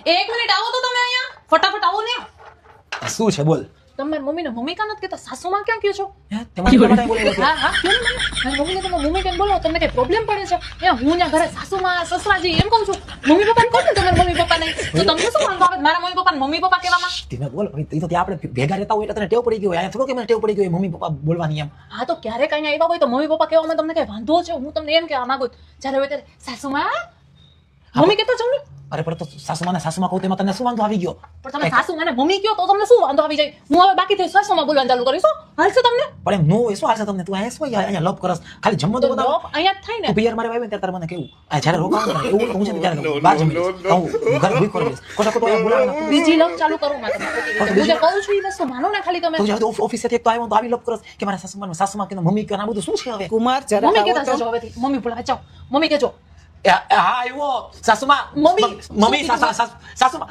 એક મિનિટ આવો તો તમે અહીંયા ફટાફટ આવો ને શું છે બોલ? તમે મમ્મીને મમ્મી કાં નથી કહેતા સાસુમાં ક્યાં કહો છો હે તમારી માટે બોલે હા હા કેમ ને મારી મમ્મીને તમે મમ્મી કેમ બોલો તમને કઈ પ્રોબ્લેમ પડે છે એ હું ત્યાં ઘરે સાસુમાં સસરાજી એમ કહું છું મમ્મી પપ્પાને કહો ને તમારા મમ્મી પપ્પા નહીં તો તમને શું વાંધો આવે મારા મમ્મી પપ્પાને મમ્મી પપ્પા કહેવામાં ધીમે બોલ ભાઈ તો ત્યાં આપણે ભેગા રહેતા હોય એટલે તને ટેવ પડી ગઈ હોય અહીંયા થોડો કે મને ટેવ પડી ગઈ હોય મમ્મી પપ્પા બોલવાની એમ હા તો ક્યારેક અહીંયા આવ્યા હોય તો મમ્મી પપ્પા કહેવામાં તમને કઈ વાંધો છે હું તમને એમ કહેવા માંગુ છું જ્યારે હોય ત્યારે સાસુમાં મમ્મી કહેતા જાઉં ને અરે પણ તો સાસુમાં કહું તેમાં તને શું વાંધો આવી ગયો? પણ તમે સાસુ મને મમ્મી કહો તો તમને શું વાંધો આવી જાય હું હવે બાકીથી સાસુમાં બોલવાનું ચાલુ કરીશ હો. હાલશે તમને પણ એમ નો હોય શું હાલશે તમને? તું અહીંયા શું અહીંયા લપ કરસ ખાલી જમવા તો બતાવો. લોક અહીંયા જ થાય ને તું પિયર મારે આવ્યો ને ત્યારે તારે મને કેવું આ જ્યારે રોકાવાનું ને એવું હું છે ને ત્યારે બહાર જમી લઈશ. હું ઘરે ભૂખ કરી લઈશ. ખોટા ખોટું અહીંયા બોલાવે ને બીજી લપ ચાલુ કરું માં તમે હું જે કહું છું એ વસ્તુ માનો ને ખાલી તમે તું જ્યારે ઓફિસેથી એક તો આવ્યો તો આવી લપ કરસ કે મારા સાસુમાં કે મમ્મી કે આ બધું શું છે હવે? કુમાર જરા મમ્મી આવો કહેતા તો. જજો હવેથી મમ્મી બોલાવે જાઓ મમ્મી કહેજો હા આવ્યો સાસુમાં મમ્મી. સાસુમાં